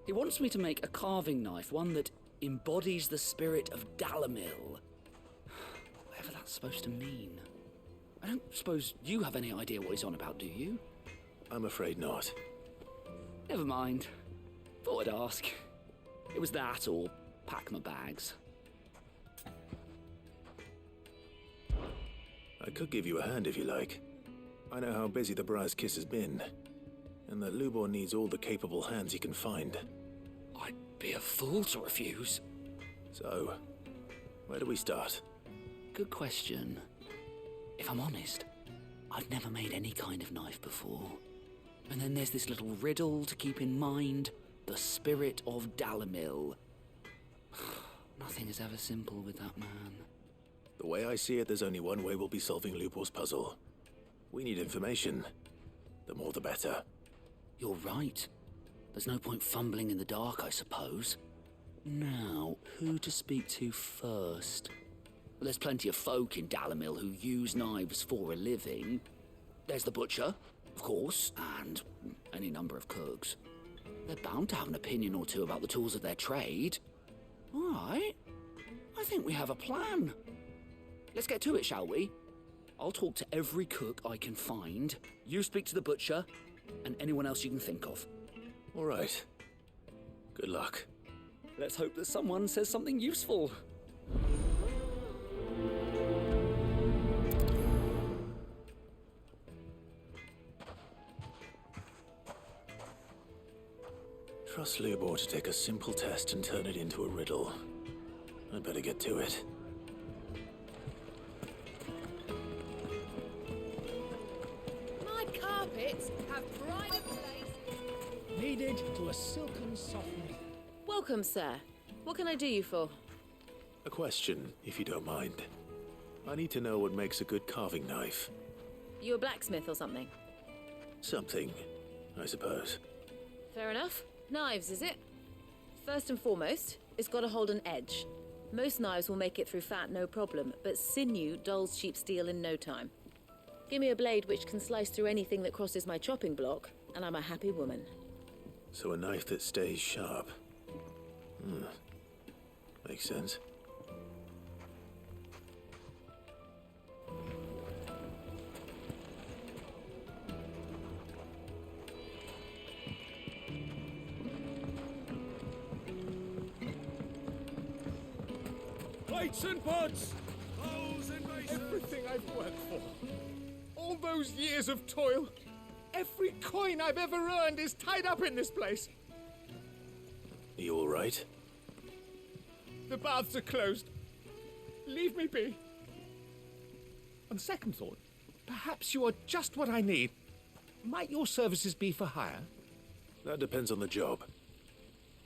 He wants me to make a carving knife, one that embodies the spirit of Dalamil. Whatever that's supposed to mean. I don't suppose you have any idea what he's on about, do you? I'm afraid not. Never mind. Thought I'd ask. It was that or pack my bags. I could give you a hand if you like. I know how busy the Briar's Kiss has been, and that Lubor needs all the capable hands he can find. I'd be a fool to refuse. So, where do we start? Good question. If I'm honest, I've never made any kind of knife before. And then there's this little riddle to keep in mind. The spirit of Dalamil. Nothing is ever simple with that man. The way I see it, there's only one way we'll be solving Lubor's puzzle. We need information. The more the better. You're right. There's no point fumbling in the dark, I suppose. Now, who to speak to first? Well, there's plenty of folk in Dalamil who use knives for a living. There's the butcher, of course, and any number of cooks. They're bound to have an opinion or two about the tools of their trade. All right. I think we have a plan. Let's get to it, shall we? I'll talk to every cook I can find. You speak to the butcher, and anyone else you can think of. All right. Good luck. Let's hope that someone says something useful. Trust Lubor to take a simple test and turn it into a riddle. I'd better get to it. My carpets have brighter place. Needed to a silken softness. Welcome, sir. What can I do you for? A question, if you don't mind. I need to know what makes a good carving knife. You a blacksmith or something? Something, I suppose. Fair enough. Knives, is it? First and foremost, it's got to hold an edge. Most knives will make it through fat, no problem, but sinew dulls cheap steel in no time. Give me a blade which can slice through anything that crosses my chopping block, and I'm a happy woman. So a knife that stays sharp. Makes sense. Plates and pots! Bowls and basins! Everything I've worked for. All those years of toil. Every coin I've ever earned is tied up in this place. Are you all right? The baths are closed. Leave me be. On second thought, perhaps you are just what I need. Might your services be for hire? That depends on the job.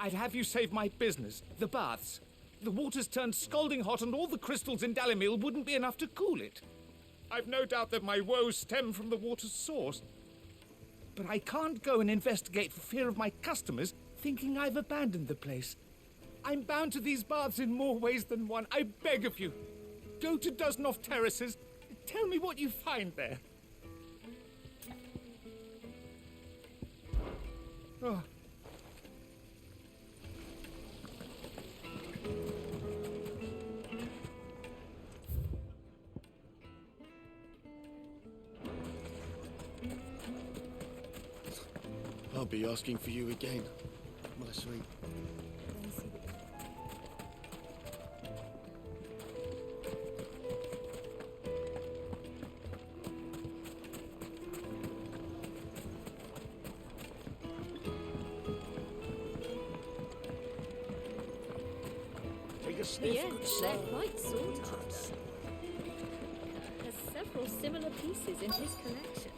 I'd have you save my business, the baths. The water's turned scalding hot and all the crystals in Dalamil wouldn't be enough to cool it. I've no doubt that my woes stem from the water's source. But I can't go and investigate for fear of my customers thinking I've abandoned the place. I'm bound to these baths in more ways than one. I beg of you, go to Dusnoff Terraces. Tell me what you find there. Oh. I'll be asking for you again, my sweet. Take a sniff, Yes, good they're sir. quite sought after. Has several similar pieces in his collection.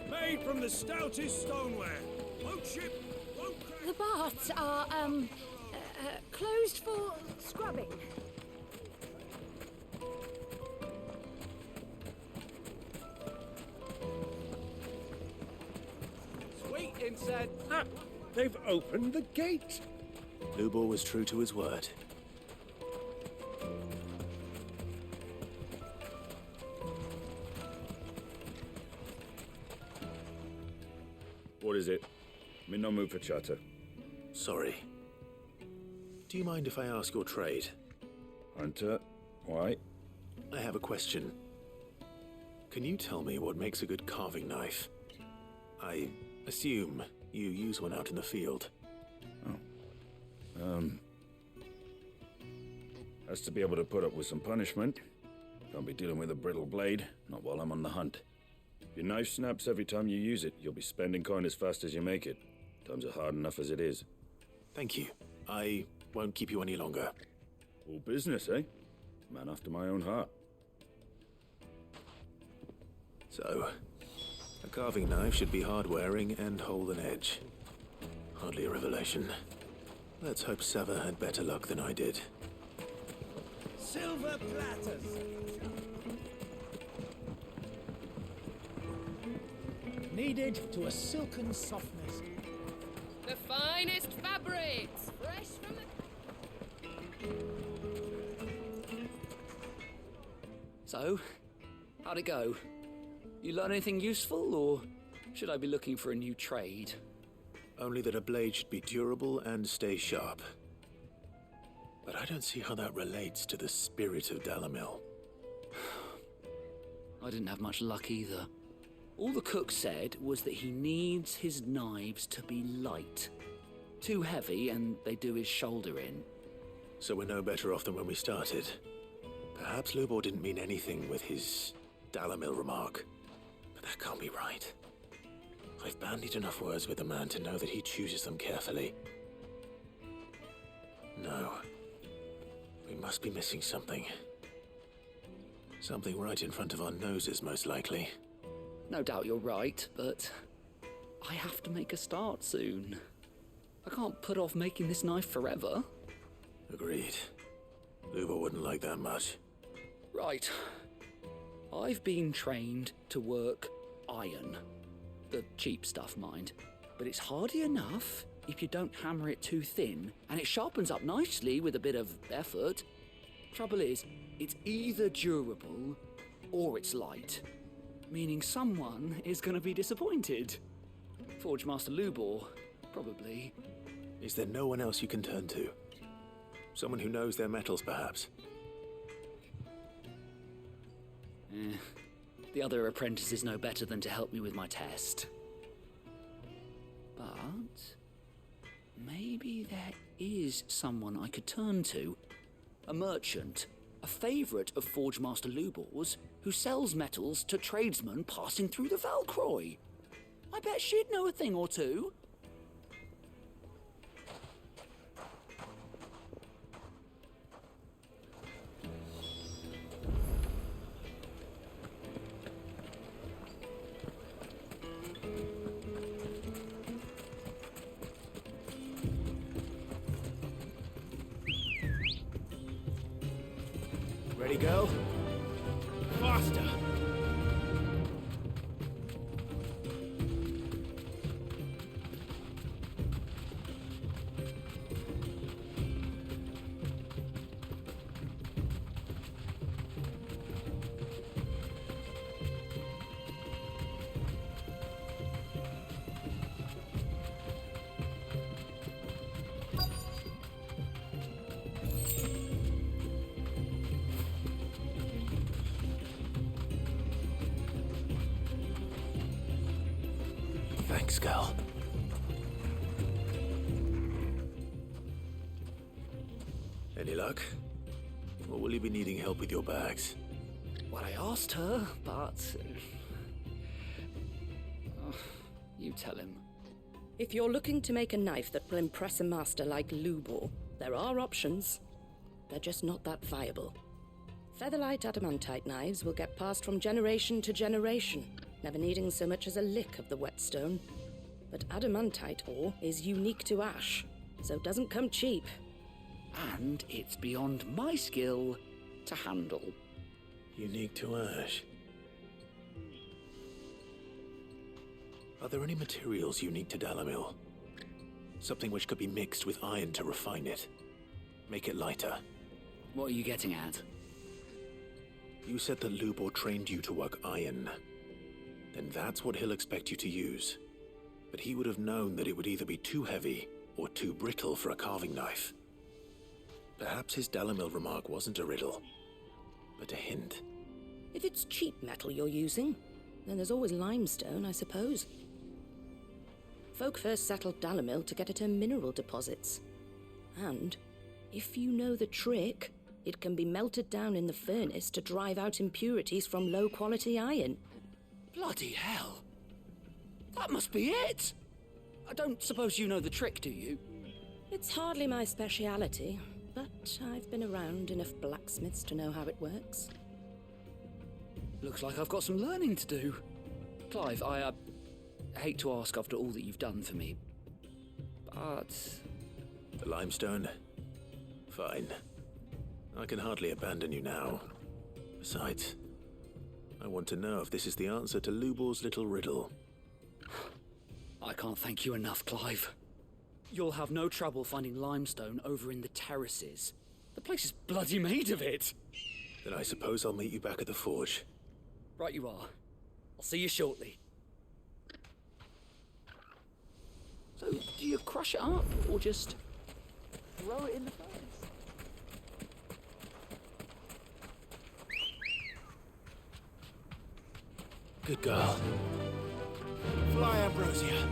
Made from the stoutest stoneware. Won't ship, won't crack. The baths are, closed for scrubbing. Sweet inside. Ah, they've opened the gate. Lubor was true to his word. What is it? I'm in no mood for chatter. Sorry. Do you mind if I ask your trade? Hunter, why? I have a question. Can you tell me what makes a good carving knife? I assume you use one out in the field. Has to be able to put up with some punishment. Can't be dealing with a brittle blade, not while I'm on the hunt. If your knife snaps every time you use it, you'll be spending coin as fast as you make it. Times are hard enough as it is. Thank you. I won't keep you any longer. All business, eh? Man after my own heart. So, a carving knife should be hard-wearing and hold an edge. Hardly a revelation. Let's hope Sava had better luck than I did. Silver platters. Kneaded to a silken softness. The finest fabrics, fresh from the... So, how'd it go? You learn anything useful, or should I be looking for a new trade? Only that a blade should be durable and stay sharp. But I don't see how that relates to the spirit of Dalamil. I didn't have much luck either. All the cook said was that he needs his knives to be light. Too heavy and they do his shoulder in. So we're no better off than when we started. Perhaps Lubor didn't mean anything with his Dalamil remark. But that can't be right. I've bandied enough words with the man to know that he chooses them carefully. No. We must be missing something. Something right in front of our noses, most likely. No doubt you're right, but I have to make a start soon. I can't put off making this knife forever. Agreed. Lubor wouldn't like that much. Right. I've been trained to work iron. The cheap stuff, mind. But it's hardy enough if you don't hammer it too thin, and it sharpens up nicely with a bit of effort. Trouble is, it's either durable or it's light. Meaning someone is going to be disappointed. Forge Master Lubor, probably. Is there no one else you can turn to? Someone who knows their metals, perhaps? The other apprentices know better than to help me with my test. But maybe there is someone I could turn to. A merchant, a favourite of Forge Master Lubor's, who sells metals to tradesmen passing through the Valcroy. I bet she'd know a thing or two. Ready, go? Faster! Thanks, girl. Any luck? Or will you be needing help with your bags? Well, I asked her, but... you tell him. If you're looking to make a knife that will impress a master like Lubor, there are options. They're just not that viable. Featherlight adamantite knives will get passed from generation to generation, never needing so much as a lick of the whetstone. But adamantite ore is unique to ash, so it doesn't come cheap. And it's beyond my skill to handle. Unique to ash. Are there any materials unique to Dalamil? Something which could be mixed with iron to refine it. Make it lighter. What are you getting at? You said that Lubor trained you to work iron. Then that's what he'll expect you to use. But he would have known that it would either be too heavy or too brittle for a carving knife. Perhaps his Dalamil remark wasn't a riddle, but a hint. If it's cheap metal you're using, then there's always limestone, I suppose. Folk first settled Dalamil to get at her mineral deposits. And, if you know the trick, it can be melted down in the furnace to drive out impurities from low-quality iron. Bloody hell! That must be it! I don't suppose you know the trick, do you? It's hardly my speciality, but I've been around enough blacksmiths to know how it works. Looks like I've got some learning to do. Clive, I hate to ask after all that you've done for me, but... The limestone? Fine. I can hardly abandon you now. Besides, I want to know if this is the answer to Lubor's little riddle. I can't thank you enough, Clive. You'll have no trouble finding limestone over in the terraces. The place is bloody made of it. Then I suppose I'll meet you back at the forge. Right you are. I'll see you shortly. So, do you crush it up, or just throw it in the furnace? Good girl. Fly, Ambrosia.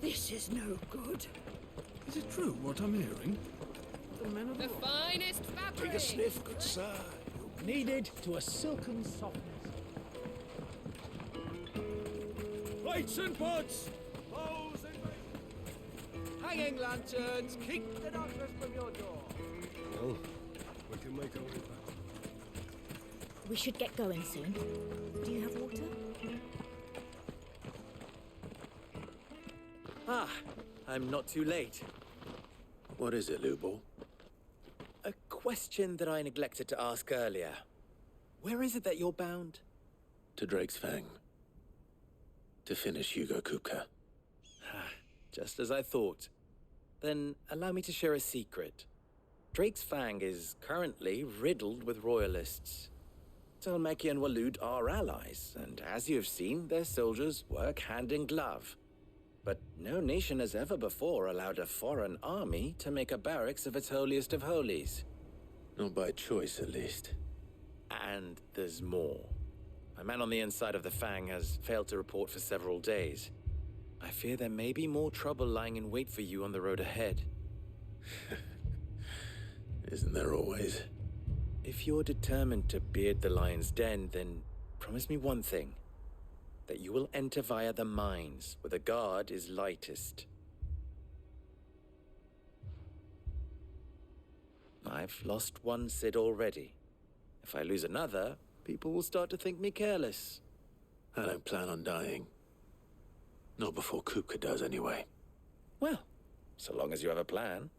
This is no good. Is it true what I'm hearing? The men of The finest fabric! Take a sniff, good sir. Kneaded to a silken softness. Plates and pots! Bowls and... Hanging lanterns, keep the darkness from your door. Well, we can make our way back. We should get going soon. Do you have water? Ah, I'm not too late. What is it, Lubor? A question that I neglected to ask earlier. Where is it that you're bound? To Drake's Fang. To finish Hugo Kupka. Just as I thought. Then allow me to share a secret. Drake's Fang is currently riddled with royalists. Talmeki and Walud are allies, and as you have seen, their soldiers work hand in glove. But no nation has ever before allowed a foreign army to make a barracks of its holiest of holies. Not by choice, at least. And there's more. A man on the inside of the Fang has failed to report for several days. I fear there may be more trouble lying in wait for you on the road ahead. Isn't there always? If you're determined to beard the lion's den, then promise me one thing. That you will enter via the mines, where the guard is lightest. I've lost one Cid already. If I lose another, people will start to think me careless. I don't plan on dying. Not before Kupka does, anyway. Well, so long as you have a plan.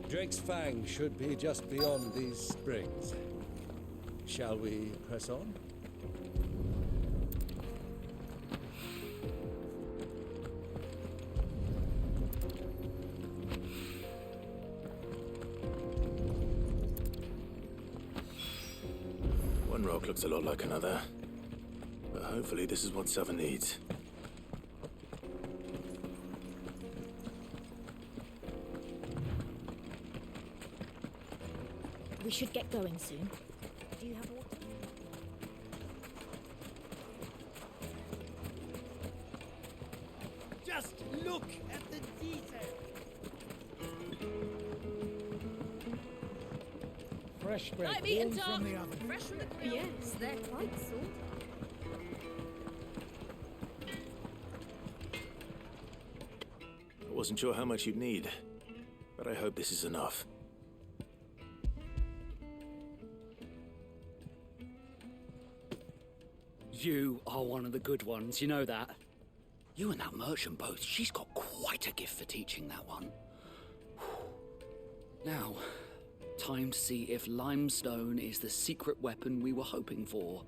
Drake's Fang should be just beyond these springs. Shall we press on? One rock looks a lot like another. But hopefully this is what Sava needs. We should get going soon. Do you have water? Just look at the detail. Fresh bread, Like meat and warm talk. from the oven. Fresh from the grill. Yes, they're quite salty. I wasn't sure how much you'd need, but I hope this is enough. You are one of the good ones, you know that? You and that merchant both, she's got quite a gift for teaching that one. Now, time to see if limestone is the secret weapon we were hoping for.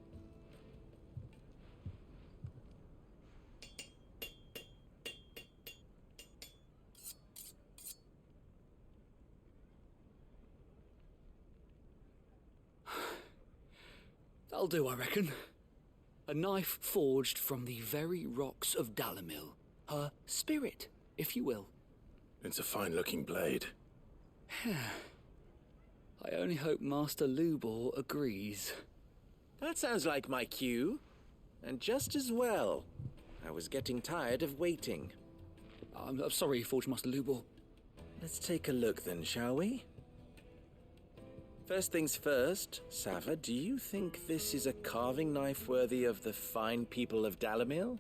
That'll do, I reckon. A knife forged from the very rocks of Dalamil. Her spirit, if you will. It's a fine-looking blade. I only hope Master Lubor agrees. That sounds like my cue. And just as well. I was getting tired of waiting. I'm sorry, Forge Master Lubor. Let's take a look then, shall we? First things first, Sava, do you think this is a carving knife worthy of the fine people of Dalamil?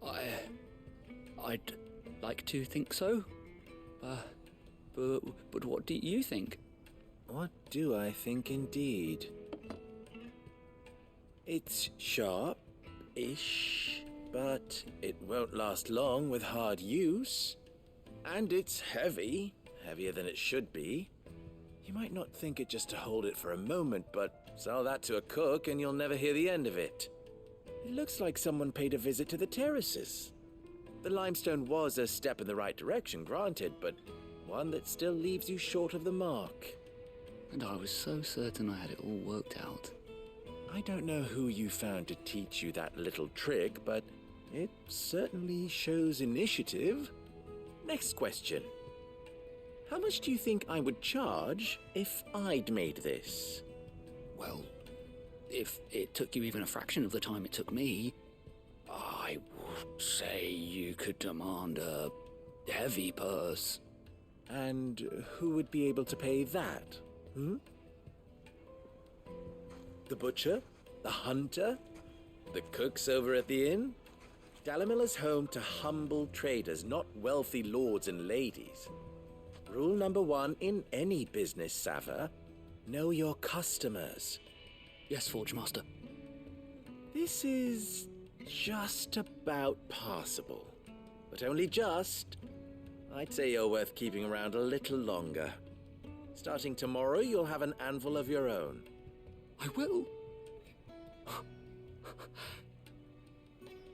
I'd like to think so. But what do you think? What do I think indeed? It's sharp-ish, but it won't last long with hard use. And it's heavy, heavier than it should be. You might not think it just to hold it for a moment, but sell that to a cook and you'll never hear the end of it. It looks like someone paid a visit to the terraces. The limestone was a step in the right direction, granted, but one that still leaves you short of the mark. And I was so certain I had it all worked out. I don't know who you found to teach you that little trick, but it certainly shows initiative. Next question. How much do you think I would charge if I'd made this? Well, if it took you even a fraction of the time it took me, I would say you could demand a heavy purse. And who would be able to pay that? The butcher? The hunter? The cooks over at the inn? Dalamil is home to humble traders, not wealthy lords and ladies. Rule number 1 in any business, Sava. Know your customers. Yes, Forge Master. This is just about passable. But only just. I'd say you're worth keeping around a little longer. Starting tomorrow, you'll have an anvil of your own. I will.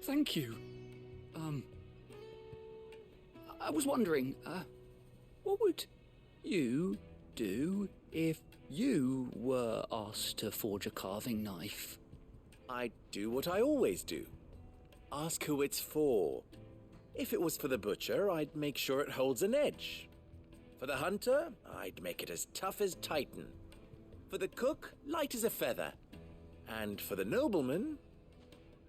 Thank you. I was wondering, what would you do if you were asked to forge a carving knife? I'd do what I always do. Ask who it's for. If it was for the butcher, I'd make sure it holds an edge. For the hunter, I'd make it as tough as Titan. For the cook, light as a feather. And for the nobleman,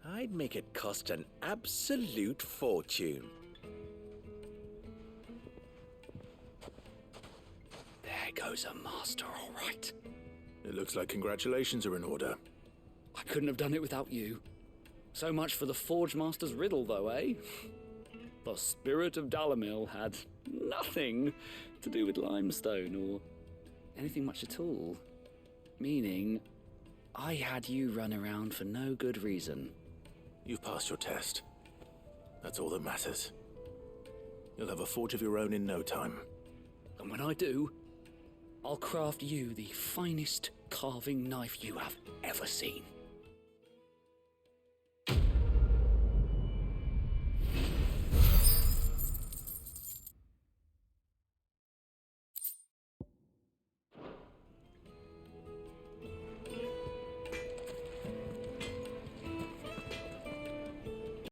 I'd make it cost an absolute fortune. There goes a master, all right. It looks like congratulations are in order. I couldn't have done it without you. So much for the Forge Master's riddle, though, eh? The spirit of Dalamil had nothing to do with limestone or anything much at all. Meaning, I had you run around for no good reason. You've passed your test. That's all that matters. You'll have a forge of your own in no time. And when I do, I'll craft you the finest carving knife you have ever seen.